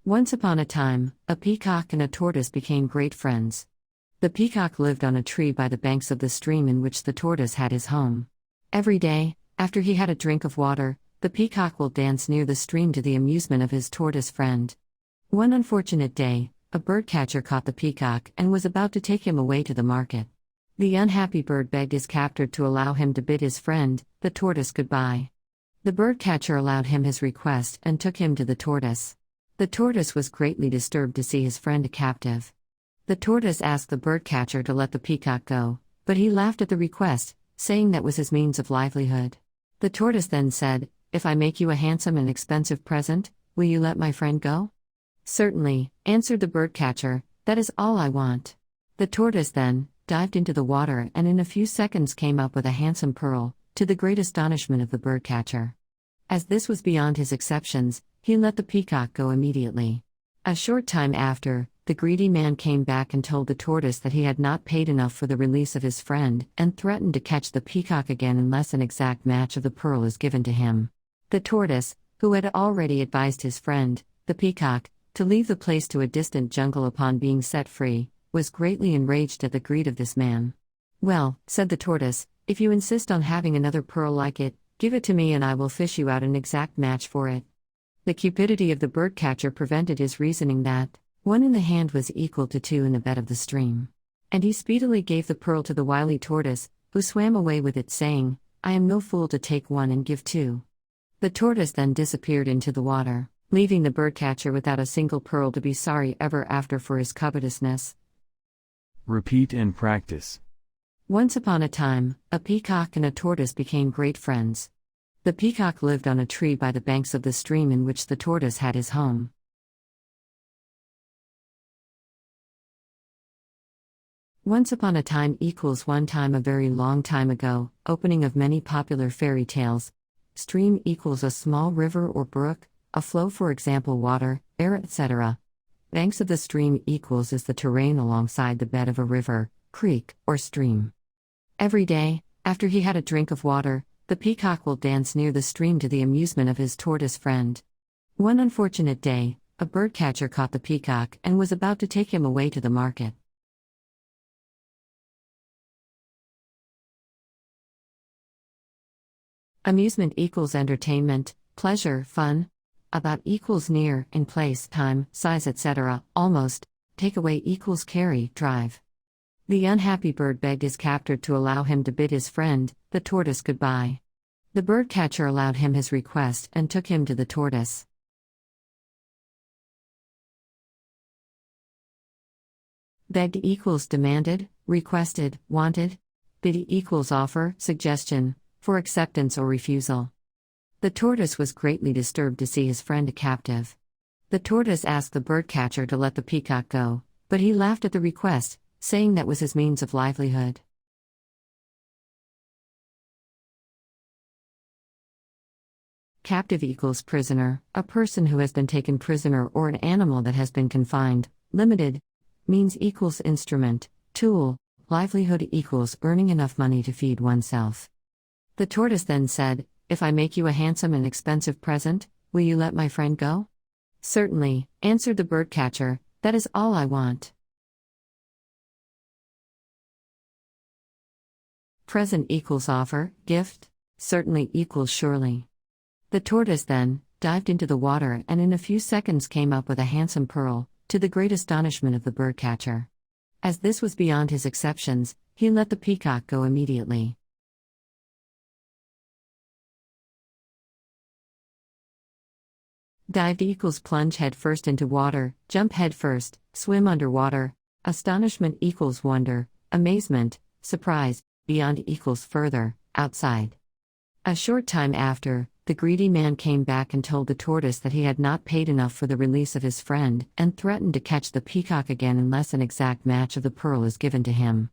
Once upon a time, a peacock and a tortoise became great friends. The peacock lived on a tree by the banks of the stream in which the tortoise had his home. Every day, after he had a drink of water, the peacock will dance near the stream to the amusement of his tortoise friend. One unfortunate day, a birdcatcher caught the peacock and was about to take him away to the market. The unhappy bird begged his captor to allow him to bid his friend, the tortoise, goodbye. The birdcatcher allowed him his request and took him to the tortoise. The tortoise was greatly disturbed to see his friend a captive. The tortoise asked the birdcatcher to let the peacock go, but he laughed at the request, saying that was his means of livelihood. The tortoise then said, "If I make you a handsome and expensive present, will you let my friend go?" "Certainly," answered the birdcatcher, "that is all I want." The tortoise then dived into the water and in a few seconds came up with a handsome pearl, to the great astonishment of the birdcatcher. As this was beyond his exceptions, he let the peacock go immediately. A short time after, the greedy man came back and told the tortoise that he had not paid enough for the release of his friend and threatened to catch the peacock again unless an exact match of the pearl is given to him. The tortoise, who had already advised his friend, the peacock, to leave the place to a distant jungle upon being set free, was greatly enraged at the greed of this man. "Well," said the tortoise, "if you insist on having another pearl like it, give it to me and I will fish you out an exact match for it." The cupidity of the birdcatcher prevented his reasoning that one in the hand was equal to two in the bed of the stream. And he speedily gave the pearl to the wily tortoise, who swam away with it, saying, "I am no fool to take one and give two." The tortoise then disappeared into the water, leaving the birdcatcher without a single pearl to be sorry ever after for his covetousness. Repeat and practice. Once upon a time, a peacock and a tortoise became great friends. The peacock lived on a tree by the banks of the stream in which the tortoise had his home. Once upon a time equals one time a very long time ago, opening of many popular fairy tales. Stream equals a small river or brook, a flow, for example water, air, etc. Banks of the stream equals is the terrain alongside the bed of a river, creek, or stream. Every day, after he had a drink of water, the peacock will dance near the stream to the amusement of his tortoise friend. One unfortunate day, a birdcatcher caught the peacock and was about to take him away to the market. Amusement equals entertainment, pleasure, fun. About equals near, in place, time, size, etc. Almost. Take away equals carry, drive. The unhappy bird begged his captor to allow him to bid his friend, the tortoise, goodbye. The birdcatcher allowed him his request and took him to the tortoise. Begged equals demanded, requested, wanted. Bid equals offer, suggestion, for acceptance or refusal. The tortoise was greatly disturbed to see his friend a captive. The tortoise asked the birdcatcher to let the peacock go, but he laughed at the request, saying that was his means of livelihood. Captive equals prisoner, a person who has been taken prisoner or an animal that has been confined. Limited means equals instrument, tool. Livelihood equals earning enough money to feed oneself. The tortoise then said, "If I make you a handsome and expensive present, will you let my friend go?" "Certainly," answered the birdcatcher, "that is all I want." Present equals offer, gift. Certainly equals surely. The tortoise then dived into the water and in a few seconds came up with a handsome pearl, to the great astonishment of the birdcatcher. As this was beyond his exceptions, he let the peacock go immediately. Dived equals plunge head first into water, jump head first, swim underwater. Astonishment equals wonder, amazement, surprise. Beyond equals further, outside. A short time after, the greedy man came back and told the tortoise that he had not paid enough for the release of his friend and threatened to catch the peacock again unless an exact match of the pearl is given to him.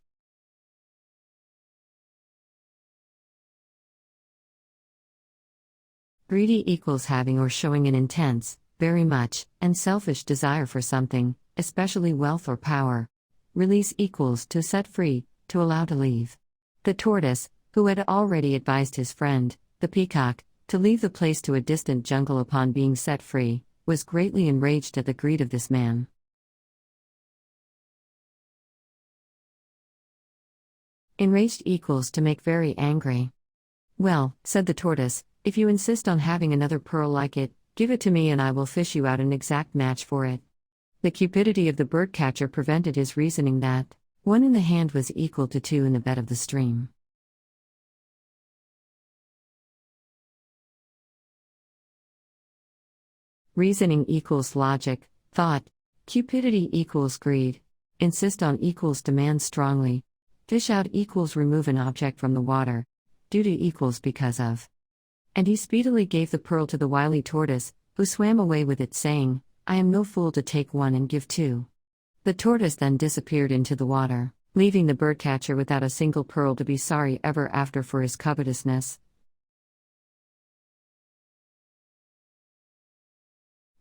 Greedy equals having or showing an intense, very much, and selfish desire for something, especially wealth or power. Release equals to set free, to allow to leave. The tortoise, who had already advised his friend, the peacock, to leave the place to a distant jungle upon being set free, was greatly enraged at the greed of this man. Enraged equals to make very angry. "Well," said the tortoise, "if you insist on having another pearl like it, give it to me and I will fish you out an exact match for it." The cupidity of the birdcatcher prevented his reasoning that 1 in the hand was equal to 2 in the bed of the stream. Reasoning equals logic, thought. Cupidity equals greed. Insist on equals demand strongly. Fish out equals remove an object from the water. Due to equals because of. And he speedily gave the pearl to the wily tortoise, who swam away with it, saying, "I am no fool to take 1 and give 2." The tortoise then disappeared into the water, leaving the birdcatcher without a single pearl to be sorry ever after for his covetousness.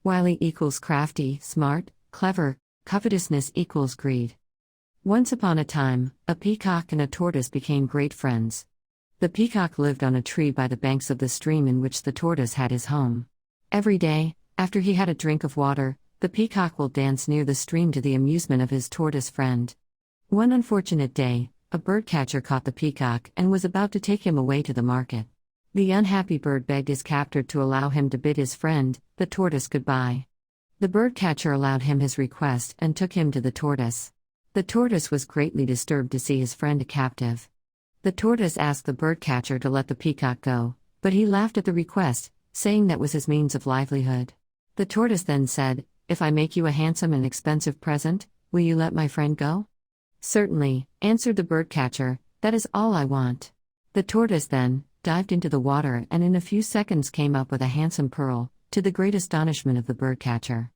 Wily equals crafty, smart, clever. Covetousness equals greed. Once upon a time, a peacock and a tortoise became great friends. The peacock lived on a tree by the banks of the stream in which the tortoise had his home. Every day, after he had a drink of water, the peacock will dance near the stream to the amusement of his tortoise friend. One unfortunate day, a birdcatcher caught the peacock and was about to take him away to the market. The unhappy bird begged his captor to allow him to bid his friend, the tortoise, goodbye. The birdcatcher allowed him his request and took him to the tortoise. The tortoise was greatly disturbed to see his friend a captive. The tortoise asked the birdcatcher to let the peacock go, but he laughed at the request, saying that was his means of livelihood. The tortoise then said, "If I make you a handsome and expensive present, will you let my friend go?" "Certainly," answered the birdcatcher, "that is all I want." The tortoise then dived into the water and in a few seconds came up with a handsome pearl, to the great astonishment of the birdcatcher.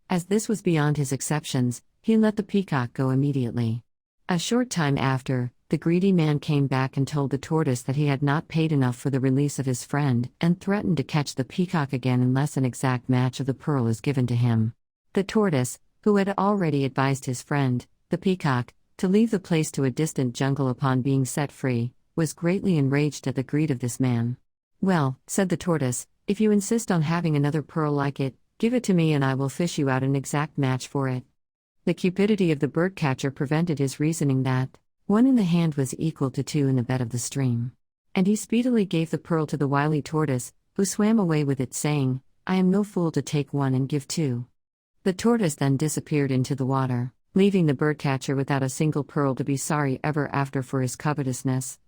As this was beyond his exceptions, he let the peacock go immediately. A short time after, the greedy man came back and told the tortoise that he had not paid enough for the release of his friend and threatened to catch the peacock again unless an exact match of the pearl is given to him. The tortoise, who had already advised his friend, the peacock, to leave the place to a distant jungle upon being set free, was greatly enraged at the greed of this man. "Well," said the tortoise, "if you insist on having another pearl like it, give it to me and I will fish you out an exact match for it." The cupidity of the birdcatcher prevented his reasoning that 1 in the hand was equal to 2 in the bed of the stream. And he speedily gave the pearl to the wily tortoise, who swam away with it, saying, "I am no fool to take 1 and give 2." The tortoise then disappeared into the water, leaving the birdcatcher without a single pearl to be sorry ever after for his covetousness.